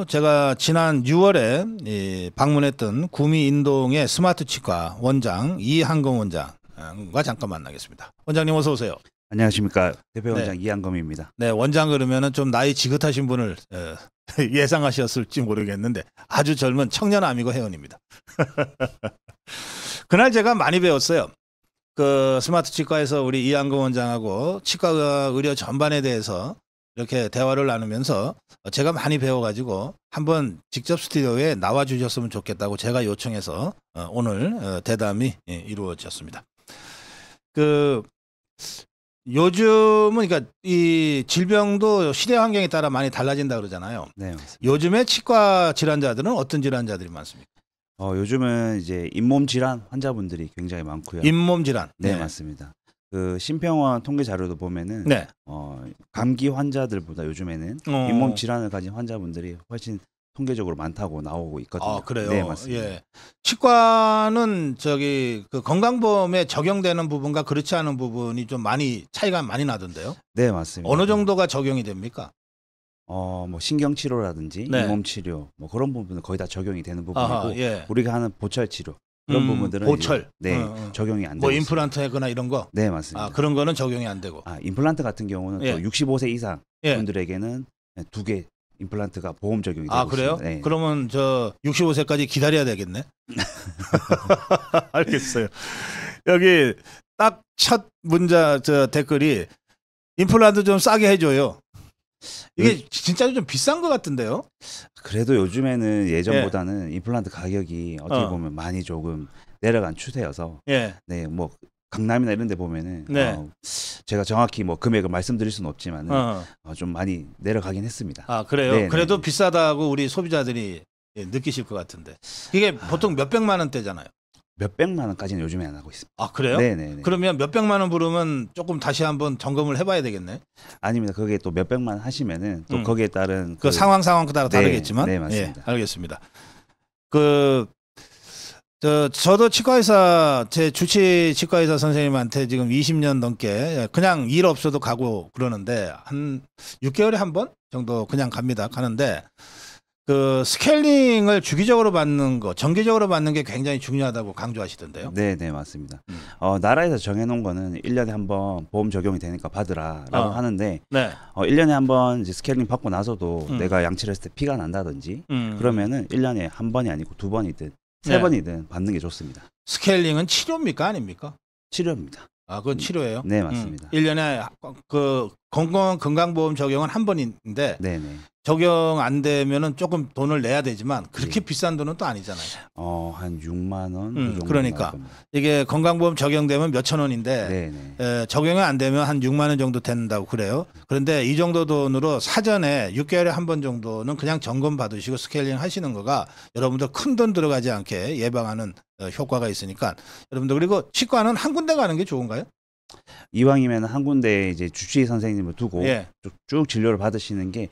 제가 지난 6월에 방문했던 구미 인동의 스마트 치과 원장 이한검 원장과 잠깐 만나겠습니다. 원장님 어서 오세요. 안녕하십니까. 대표원장 이한검입니다. 네, 원장 그러면은 좀 나이 지긋하신 분을 예상하셨을지 모르겠는데 아주 젊은 청년아미고 회원입니다. 그날 제가 많이 배웠어요. 그 스마트 치과에서 우리 이한검 원장하고 치과 의료 전반에 대해서 이렇게 대화를 나누면서 제가 많이 배워가지고 한번 직접 스튜디오에 나와 주셨으면 좋겠다고 제가 요청해서 오늘 대담이 이루어졌습니다. 그 요즘은 그러니까 이 질병도 시대 환경에 따라 많이 달라진다 그러잖아요. 네, 맞습니다. 요즘에 치과 질환자들은 어떤 질환자들이 많습니까? 요즘은 이제 잇몸 질환 환자분들이 굉장히 많고요. 잇몸 질환. 네, 맞습니다. 그 심평원 통계 자료도 보면은 네. 감기 환자들보다 요즘에는 잇몸 질환을 가진 환자분들이 훨씬 통계적으로 많다고 나오고 있거든요. 아, 그래요? 네, 맞습니다. 예. 치과는 저기 그 건강보험에 적용되는 부분과 그렇지 않은 부분이 좀 많이 차이가 많이 나던데요. 네, 맞습니다. 어느 정도가 적용이 됩니까? 뭐 신경 치료라든지 네. 잇몸 치료 뭐 그런 부분은 거의 다 적용이 되는 부분이고 아하, 예. 우리가 하는 보철 치료 그런 부분들은 보철. 이제, 적용이 안 되고 뭐 있습니다. 임플란트 하거나 이런 거. 네, 맞습니다. 그런 거는 적용이 안 되고. 임플란트 같은 경우는 예. 또 65세 이상 예. 분들에게는 2개 임플란트가 보험 적용이 되고 아, 그래요? 있습니다. 네. 그러면 저 65세까지 기다려야 되겠네. 알겠어요. 여기 딱 첫 문자 저 댓글이 임플란트 좀 싸게 해줘요. 이게 진짜 좀 비싼 것 같은데요? 그래도 요즘에는 예전보다는 임플란트 가격이 어떻게 보면 많이 조금 내려간 추세여서 예. 네, 뭐 강남이나 이런 데 보면은 네. 제가 정확히 뭐 금액을 말씀드릴 수는 없지만 좀 많이 내려가긴 했습니다. 아, 그래요? 네, 그래도 네. 비싸다고 우리 소비자들이 느끼실 것 같은데. 이게 보통 몇백만 원대잖아요. 몇백만 원까지는 요즘에 안 하고 있습니다. 아, 그래요? 네네네. 그러면 몇백만 원 부르면 조금 다시 한번 점검을 해봐야 되겠네. 아닙니다. 그게 또 몇백만 원 하시면은 또 거기에 따른 그 상황 따라 다르겠지만. 네, 맞습니다. 예, 알겠습니다. 저도 치과의사, 제 주치 치과의사 선생님한테 지금 20년 넘게 그냥 일 없어도 가고 그러는데 한 6개월에 한 번 정도 그냥 가는데 그 스케일링을 주기적으로 받는 거, 정기적으로 받는 게 굉장히 중요하다고 강조하시던데요. 네, 네, 맞습니다. 나라에서 정해놓은 거는 1년에 한 번 보험 적용이 되니까 받으라라고 하는데 네. 1년에 한 번 이제 스케일링 받고 나서도 내가 양치를 했을 때 피가 난다든지 그러면은 1년에 한 번이 아니고 2번이든 3번이든 받는 게 좋습니다. 스케일링은 치료입니까 아닙니까? 치료입니다. 아, 그건 치료예요? 네, 맞습니다. 1년에 그 건강보험 적용은 한 번인데 네, 네. 적용 안 되면은 조금 돈을 내야 되지만 그렇게 비싼 돈은 또 아니잖아요. 한 6만 원. 그 정도 그러니까 나올 겁니다. 이게 건강보험 적용되면 몇천 원인데 네, 네. 적용이 안 되면 한 6만 원 정도 된다고 그래요. 그런데 이 정도 돈으로 사전에 6개월에 한 번 정도는 그냥 점검 받으시고 스케일링 하시는 거가 여러분들 큰 돈 들어가지 않게 예방하는 효과가 있으니까 여러분들, 그리고 치과는 한 군데 가는 게 좋은가요? 이왕이면 한 군데 이제 주치의 선생님을 두고 쭉 진료를 받으시는 게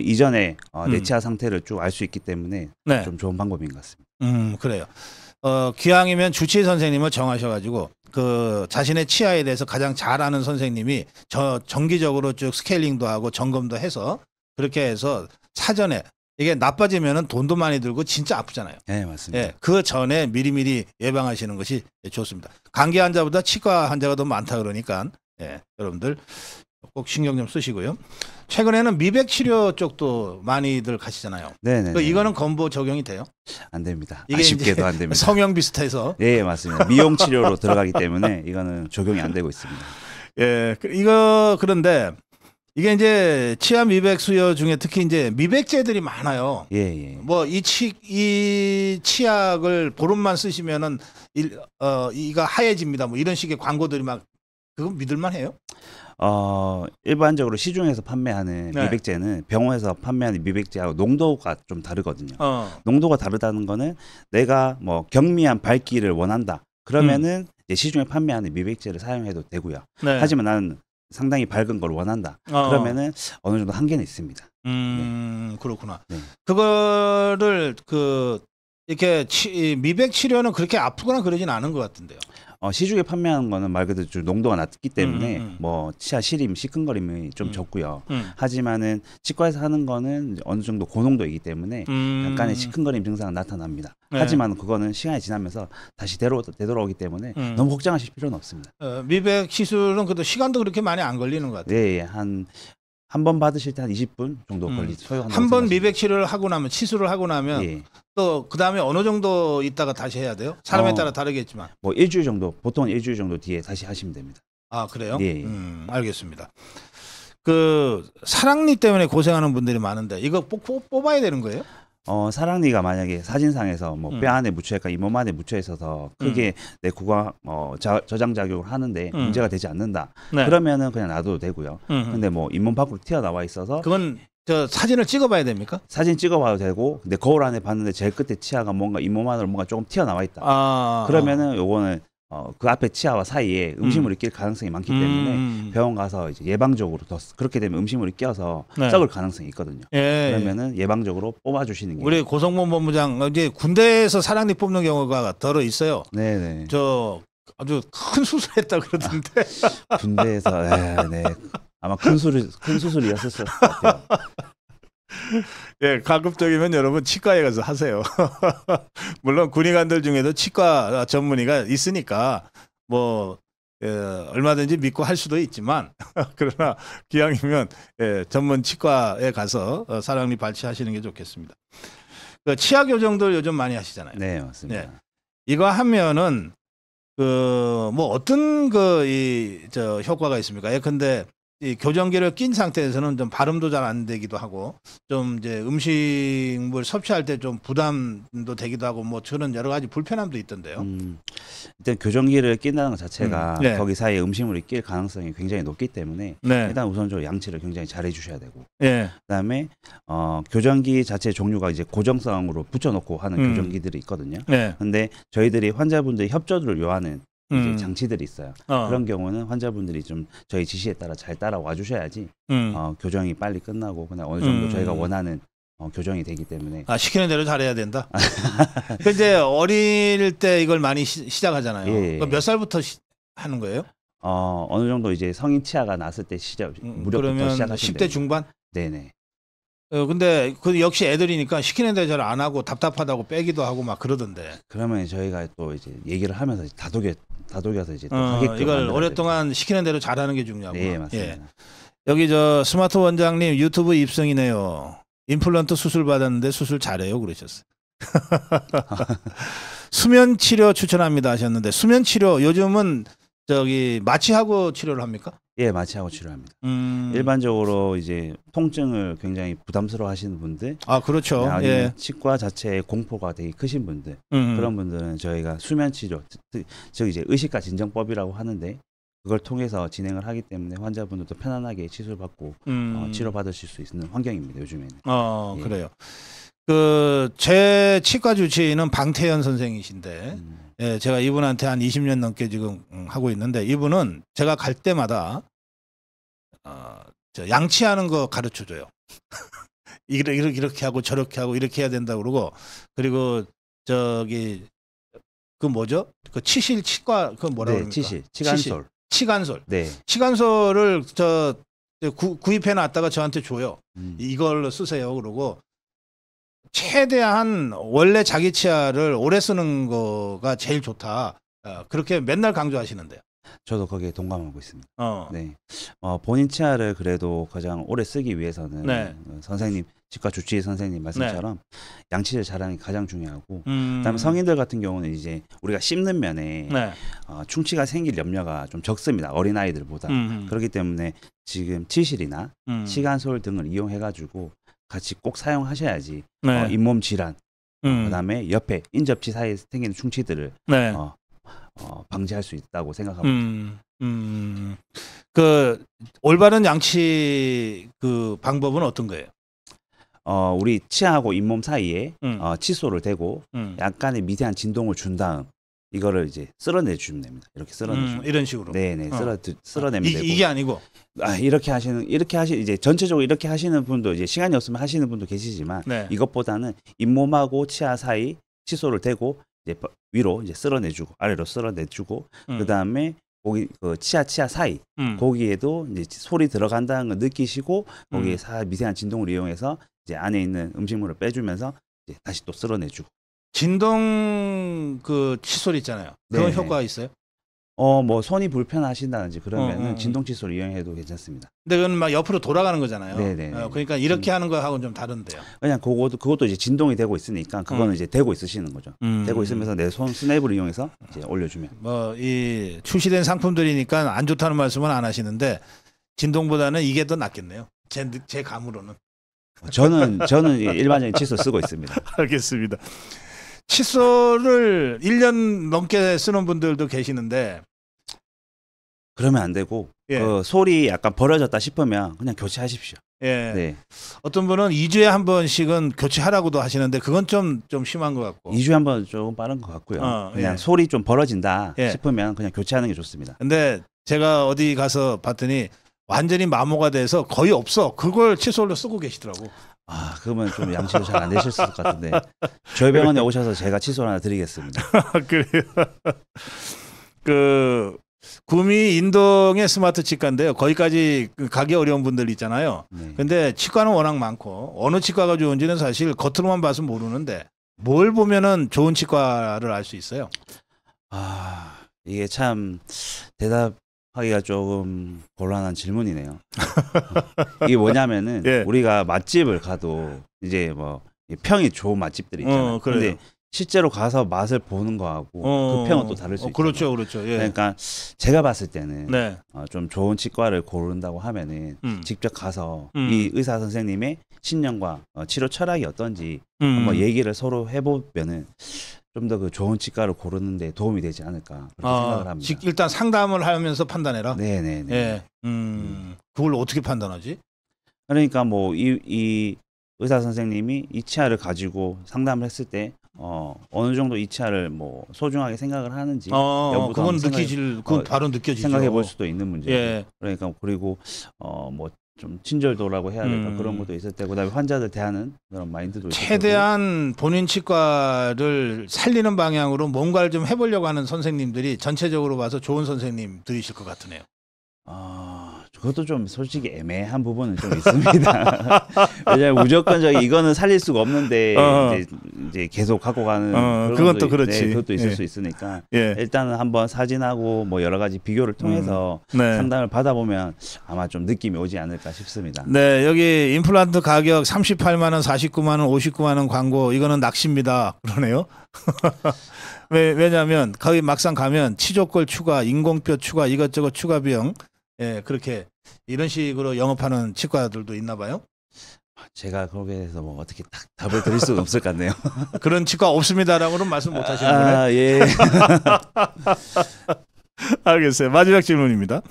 이전에 내 치아 상태를 쭉 알 수 있기 때문에 네. 좀 좋은 방법인 것 같습니다. 그래요. 기왕이면 주치의 선생님을 정하셔가지고 그 자신의 치아에 대해서 가장 잘 아는 선생님이 정기적으로 쭉 스케일링도 하고 점검도 해서 그렇게 해서 사전에 이게 나빠지면은 돈도 많이 들고 진짜 아프잖아요. 네, 맞습니다. 예, 그 전에 미리미리 예방하시는 것이 좋습니다. 감기 환자보다 치과 환자가 더 많다 그러니까 여러분들 꼭 신경 좀 쓰시고요. 최근에는 미백 치료 쪽도 많이들 가시잖아요. 네, 네. 이거는 건보 적용이 돼요? 안 됩니다. 이게 아쉽게도 안 됩니다. 성형 비슷해서. 네, 맞습니다. 미용 치료로 들어가기 때문에 이거는 적용이 안 되고 있습니다. 예, 그런데 이게 이제 치아 미백 수요 중에 특히 이제 미백제들이 많아요. 예. 뭐 이 치약을 보름만 쓰시면은 이가 하얘집니다. 뭐 이런 식의 광고들이 막, 그거 믿을만 해요? 일반적으로 시중에서 판매하는 미백제는 병원에서 판매하는 미백제하고 농도가 좀 다르거든요. 농도가 다르다는 거는 내가 뭐 경미한 밝기를 원한다. 그러면은 이제 시중에 판매하는 미백제를 사용해도 되고요. 네. 하지만 나는 상당히 밝은 걸 원한다. 그러면은 어느 정도 한계는 있습니다. 그렇구나. 네. 그거를 이렇게 미백 치료는 그렇게 아프거나 그러진 않은 것 같은데요. 시중에 판매하는 거는 말 그대로 좀 농도가 낮기 때문에 뭐 치아 시림, 시큰거림이 좀 적고요. 하지만은 치과에서 하는 거는 어느 정도 고농도이기 때문에 약간의 시큰거림 증상은 나타납니다. 네. 하지만 그거는 시간이 지나면서 다시 되돌아오기 때문에 너무 걱정하실 필요는 없습니다. 미백 시술은 그래도 시간도 그렇게 많이 안 걸리는 것 같아요. 네, 한 번 받으실 때 한 20분 정도 소요한다고 한 번 생각하시면 미백 치료를 하고 나면 치수를 하고 나면 예. 또 그 다음에 어느 정도 있다가 다시 해야 돼요? 사람에 따라 다르겠지만. 뭐 일주일 정도, 보통 일주일 정도 뒤에 다시 하시면 됩니다. 아 그래요? 예. 알겠습니다. 그 사랑니 때문에 고생하는 분들이 많은데 이거 뽑아야 되는 거예요? 사랑니가 만약에 사진상에서 뭐 뼈 안에 묻혀 있거나 잇몸 안에 묻혀 있어서 크게 내 구강 저장 작용을 하는데 문제가 되지 않는다. 네. 그러면은 그냥 놔둬도 되고요. 근데 뭐 잇몸 밖으로 튀어나와 있어서 그건 저 사진을 찍어봐야 됩니까? 사진 찍어봐도 되고, 근데 거울 안에 봤는데 제일 끝에 치아가 뭔가 잇몸 안으로 뭔가 조금 튀어나와 있다. 그러면은 요거는 그 앞에 치아와 사이에 음식물이 낄 가능성이 많기 때문에 병원 가서 이제 예방적으로 그렇게 되면 음식물이 껴서 네. 썩을 가능성이 있거든요. 예. 그러면은 예방적으로 뽑아주시는 게 우리 고성범 본부장 이제 군대에서 사랑니 뽑는 경우가 더러 있어요. 네네. 저 아주 큰 수술했다 그러던데. 군대에서 네. 아마 큰 수술이었을 것 같아요. 예, 가급적이면 여러분 치과에 가서 하세요. 물론 군의관들 중에도 치과 전문의가 있으니까 뭐 얼마든지 믿고 할 수도 있지만 그러나 기왕이면 전문 치과에 가서 사랑니 발치하시는 게 좋겠습니다. 그 치아 교정들 요즘 많이 하시잖아요. 네, 맞습니다. 이거 하면은 그 뭐 어떤 저 효과가 있습니까? 예컨대 이 교정기를 낀 상태에서는 좀 발음도 잘 안 되기도 하고 좀 이제 음식물 섭취할 때 좀 부담도 되기도 하고 뭐 저런 여러 가지 불편함도 있던데요. 일단 교정기를 낀다는 것 자체가 네. 거기 사이에 음식물이 낄 가능성이 굉장히 높기 때문에 네. 일단 우선적으로 양치를 굉장히 잘 해주셔야 되고, 예. 그다음에 교정기 자체 종류가 이제 고정성으로 붙여놓고 하는 교정기들이 있거든요. 네. 근데 저희들이 환자분들이 협조를 요하는 이제 장치들이 있어요. 그런 경우는 환자분들이 좀 저희 지시에 따라 잘 따라와 주셔야지 교정이 빨리 끝나고 그냥 어느 정도 저희가 원하는 교정이 되기 때문에. 시키는 대로 잘해야 된다. 근데 어릴 때 이걸 많이 시작하잖아요. 예. 몇 살부터 하는 거예요? 어느 정도 이제 성인 치아가 났을 때 무렵부터 그러면 시작하시면 10대 중반? 네네. 근데 그 역시 애들이니까 시키는 대로 잘 안 하고 답답하다고 빼기도 하고 막 그러던데. 그러면 저희가 또 이제 얘기를 하면서 다독여서 이제 또 하게끔 이걸 오랫동안 시키는 대로 잘하는 게 중요하고. 네, 맞습니다. 예. 여기 저 스마트 원장님 유튜브 입성이네요. 임플란트 수술 받았는데 수술 잘해요 그러셨어요. 수면 치료 추천합니다 하셨는데 수면 치료 요즘은 저기 마취하고 치료를 합니까? 예, 마취하고 치료합니다. 일반적으로 이제 통증을 굉장히 부담스러워 하시는 분들, 그렇죠. 아니면 예. 치과 자체에 공포가 되게 크신 분들, 그런 분들은 저희가 수면 치료, 즉 이제 의식과 진정법이라고 하는데 그걸 통해서 진행을 하기 때문에 환자분들도 편안하게 치료받고 치료받으실 수 있는 환경입니다. 요즘에는. 예. 그래요. 그 제 치과 주치의는 방태현 선생이신데 예, 제가 이분한테 한 20년 넘게 지금 하고 있는데 이분은 제가 갈 때마다 저 양치하는 거 가르쳐 줘요. 이렇게 하고 저렇게 하고 이렇게 해야 된다 그러고 그리고 저기 그 뭐죠? 그 치실 치과 그 뭐라고 그럽니까? 치간솔. 치간솔. 네. 치간솔을 저 구입해 놨다가 저한테 줘요. 이걸로 쓰세요. 그러고 최대한 원래 자기 치아를 오래 쓰는 거가 제일 좋다. 그렇게 맨날 강조하시는데요. 저도 거기에 동감하고 있습니다. 네. 본인 치아를 그래도 가장 오래 쓰기 위해서는 네. 선생님, 치과 주치의 선생님 말씀처럼 양치를 잘하는 게 가장 중요하고, 그다음에 성인들 같은 경우는 이제 우리가 씹는 면에 충치가 생길 염려가 좀 적습니다. 어린 아이들보다. 그렇기 때문에 지금 치실이나 치간솔 등을 이용해가지고 같이 꼭 사용하셔야지 잇몸 질환, 그다음에 옆에 인접치 사이에 생기는 충치들을 방지할 수 있다고 생각합니다. 그 올바른 양치 그 방법은 어떤 거예요? 우리 치아하고 잇몸 사이에 칫솔을 대고 약간의 미세한 진동을 준 다음 이거를 이제 쓸어내 주면 됩니다. 이렇게 쓸어내주면 이런 식으로. 네네 쓸어내면 되고. 이게 아니고. 이제 전체적으로 이렇게 하시는 분도 이제 시간이 없으면 하시는 분도 계시지만 이것보다는 잇몸하고 치아 사이 칫솔을 대고 이제 위로 이제 쓸어내주고 아래로 쓸어내주고 그 다음에 거기 그 치아 사이 거기에도 이제 솔이 들어간다는 걸 느끼시고 거기에 미세한 진동을 이용해서 이제 안에 있는 음식물을 빼주면서 이제 다시 또 쓸어내주고. 진동 그 칫솔 있잖아요. 그런 네. 효과가 있어요? 뭐 손이 불편하신다든지 그러면은 진동 칫솔 이용해도 괜찮습니다. 근데 그건 막 옆으로 돌아가는 거잖아요. 네네. 그러니까 이렇게 하는 거하고는 좀 다른데요. 그냥 그것도 이제 진동이 되고 있으니까 그거는 이제 대고 있으시는 거죠. 대고 있으면서 내 손 스냅을 이용해서 이제 올려주면. 뭐 이 출시된 상품들이니까 안 좋다는 말씀은 안 하시는데 진동보다는 이게 더 낫겠네요. 제 감으로는. 저는 일반적인 칫솔 쓰고 있습니다. 알겠습니다. 칫솔을 1년 넘게 쓰는 분들도 계시는데 그러면 안 되고 예. 그 솔이 약간 벌어졌다 싶으면 그냥 교체하십시오. 예. 네. 어떤 분은 2주에 한 번씩은 교체하라고도 하시는데 그건 좀 심한 것 같고. 2주에 한 번 조금 빠른 것 같고요. 그냥 예. 솔이 좀 벌어진다 예. 싶으면 그냥 교체하는 게 좋습니다. 근데 제가 어디 가서 봤더니 완전히 마모가 돼서 거의 없어. 그걸 칫솔로 쓰고 계시더라고. 그러면 좀 양치도 잘 안 되실 것 같은데 저희 병원에 오셔서 제가 칫솔 하나 드리겠습니다. 그래요. 그 구미 인동의 스마트 치과인데요. 거기까지 가기 어려운 분들 있잖아요. 네. 근데 치과는 워낙 많고 어느 치과가 좋은지는 사실 겉으로만 봐서 모르는데 뭘 보면은 좋은 치과를 알 수 있어요. 이게 참 대답하기가 조금 곤란한 질문이네요. 이게 뭐냐면은 예. 우리가 맛집을 가도 이제 뭐 평이 좋은 맛집들이 있잖아요. 근데 실제로 가서 맛을 보는 거하고 그 평은 또 다를 수 있어요. 그렇죠. 예. 그러니까 제가 봤을 때는 네. 좀 좋은 치과를 고른다고 하면은 직접 가서 이 의사 선생님의 신념과 치료 철학이 어떤지 한번 얘기를 서로 해보면은 좀 더 그 좋은 치과를 고르는데 도움이 되지 않을까 그렇게 생각을 합니다. 일단 상담을 하면서 판단해라. 네네네. 예. 그걸 어떻게 판단하지? 그러니까 뭐 이 의사 선생님이 이 치아를 가지고 상담을 했을 때 어느 정도 이 치아를 뭐 소중하게 생각을 하는지 여부도 그건 그건 바로 느껴지죠. 생각해 볼 수도 있는 문제. 예. 그러니까 그리고 뭐 좀 친절도라고 해야 될까 그런 것도 있을 때고 그다음에 환자들 대하는 그런 마인드도 있을 최대한 본인 치과를 살리는 방향으로 뭔가를 좀 해보려고 하는 선생님들이 전체적으로 봐서 좋은 선생님들이실 것 같으네요. 그것도 좀 솔직히 애매한 부분은 좀 있습니다. 왜냐하면 무조건적인 이거는 살릴 수가 없는데 이제 계속 갖고 가는 그건 또 그렇지. 그것도 있을 수 있으니까 일단은 한번 사진하고 뭐 여러 가지 비교를 통해서 상담을 받아보면 아마 좀 느낌이 오지 않을까 싶습니다. 네, 여기 임플란트 가격 38만 원, 49만 원, 59만 원 광고 이거는 낚시입니다. 그러네요. 왜냐하면 거기 막상 가면 치조골 추가, 인공뼈 추가, 이것저것 추가 비용 그렇게 이런 식으로 영업하는 치과들도 있나 봐요. 제가 거기에 대해서 뭐 어떻게 딱 답을 드릴 수는 없을 것 같네요. 그런 치과 없습니다라고는 말씀 못 하시는 거네. 예. 알겠어요. 마지막 질문입니다.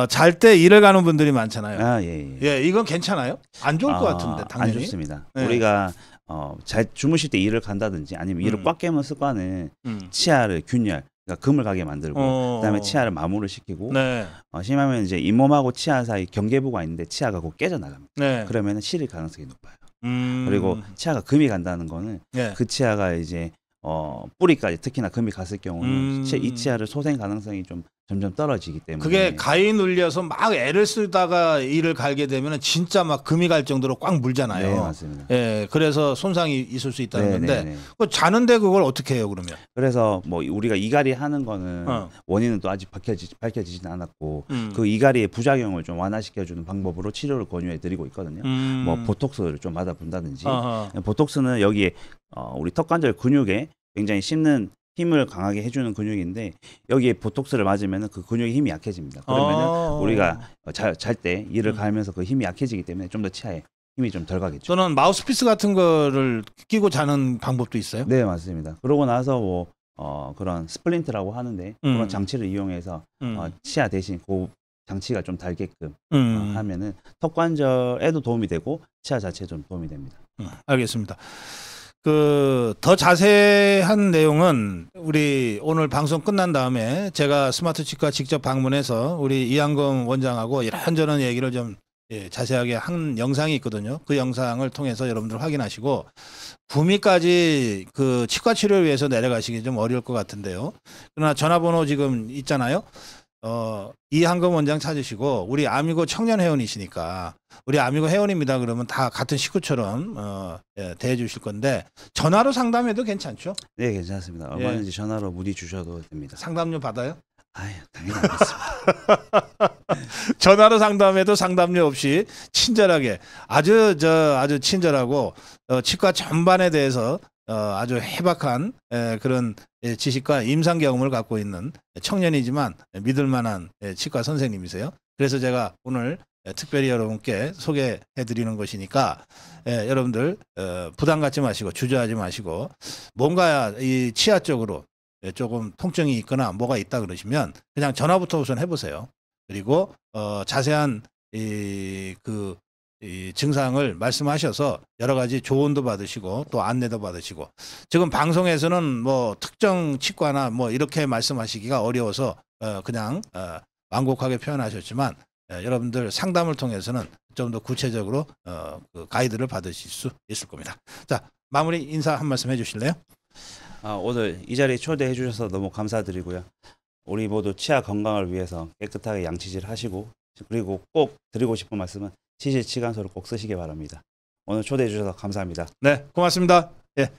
잘 때 일을 가는 분들이 많잖아요. 예. 예, 이건 괜찮아요? 안 좋을 것 같은데 당연히. 안 좋습니다. 네. 우리가 잘 주무실 때 일을 간다든지 아니면 일을 꽉 깨문 습관은 치아를 균열, 그러니까 금을 가게 만들고 그다음에 치아를 마모를 시키고 네. 심하면 이제 잇몸하고 치아 사이 경계부가 있는데 치아가 곧 깨져 나갑니다. 네. 그러면 실릴 가능성이 높아요. 그리고 치아가 금이 간다는 거는 네. 그 치아가 이제 뿌리까지 특히나 금이 갔을 경우는 이 치아를 소생 가능성이 좀 점점 떨어지기 때문에 그게 가위 눌려서 막 애를 쓰다가 이를 갈게 되면 진짜 막 금이 갈 정도로 꽉 물잖아요. 네, 맞습니다. 예, 그래서 손상이 있을 수 있다는 건데 네. 자는데 그걸 어떻게 해요 그러면? 그래서 뭐 우리가 이갈이 하는 거는 원인은 또 아직 밝혀지지는 않았고 그 이갈이의 부작용을 좀 완화시켜주는 방법으로 치료를 권유해드리고 있거든요. 뭐 보톡스를 좀 맞아본다든지. 보톡스는 여기에 우리 턱관절 근육에 굉장히 씹는 힘을 강하게 해주는 근육인데 여기에 보톡스를 맞으면 그 근육의 힘이 약해집니다. 그러면은 우리가 잘 때 이를 갈면서 그 힘이 약해지기 때문에 좀 더 치아에 힘이 좀 덜 가겠죠. 저는 마우스피스 같은 거를 끼고 자는 방법도 있어요? 네, 맞습니다. 그러고 나서 뭐 그런 스플린트라고 하는데 그런 장치를 이용해서 치아 대신 그 장치가 좀 달게끔 하면은 턱관절에도 도움이 되고 치아 자체에 좀 도움이 됩니다. 알겠습니다. 더 자세한 내용은 우리 오늘 방송 끝난 다음에 제가 스마트 치과 직접 방문해서 우리 이한금 원장하고 이런저런 얘기를 좀 자세하게 한 영상이 있거든요. 그 영상을 통해서 여러분들 확인하시고 구미까지 그 치과 치료를 위해서 내려가시기 좀 어려울 것 같은데요. 그러나 전화번호 지금 있잖아요. 이한금 원장 찾으시고 우리 아미고 청년 회원이시니까 우리 아미고 회원입니다. 그러면 다 같은 식구처럼 대해 주실 건데 전화로 상담해도 괜찮죠? 네, 괜찮습니다. 얼마든지 전화로 문의 주셔도 됩니다. 상담료 받아요? 아유, 당연히 알겠습니다. 전화로 상담해도 상담료 없이 친절하게 아주 친절하고 치과 전반에 대해서 아주 해박한 그런 지식과 임상 경험을 갖고 있는 청년이지만 믿을 만한 치과 선생님이세요. 그래서 제가 오늘 특별히 여러분께 소개해 드리는 것이니까 여러분들 부담 갖지 마시고 주저하지 마시고 뭔가 이 치아 쪽으로 조금 통증이 있거나 뭐가 있다 그러시면 그냥 전화부터 우선 해보세요. 그리고 자세한 이 증상을 말씀하셔서 여러 가지 조언도 받으시고 또 안내도 받으시고 지금 방송에서는 뭐 특정 치과나 뭐 이렇게 말씀하시기가 어려워서 그냥 완곡하게 표현하셨지만 여러분들 상담을 통해서는 좀 더 구체적으로 그 가이드를 받으실 수 있을 겁니다. 자, 마무리 인사 한 말씀 해주실래요? 오늘 이 자리에 초대해 주셔서 너무 감사드리고요. 우리 모두 치아 건강을 위해서 깨끗하게 양치질 하시고 그리고 꼭 드리고 싶은 말씀은 치실 치간소를 꼭 쓰시기 바랍니다. 오늘 초대해 주셔서 감사합니다. 네, 고맙습니다. 예.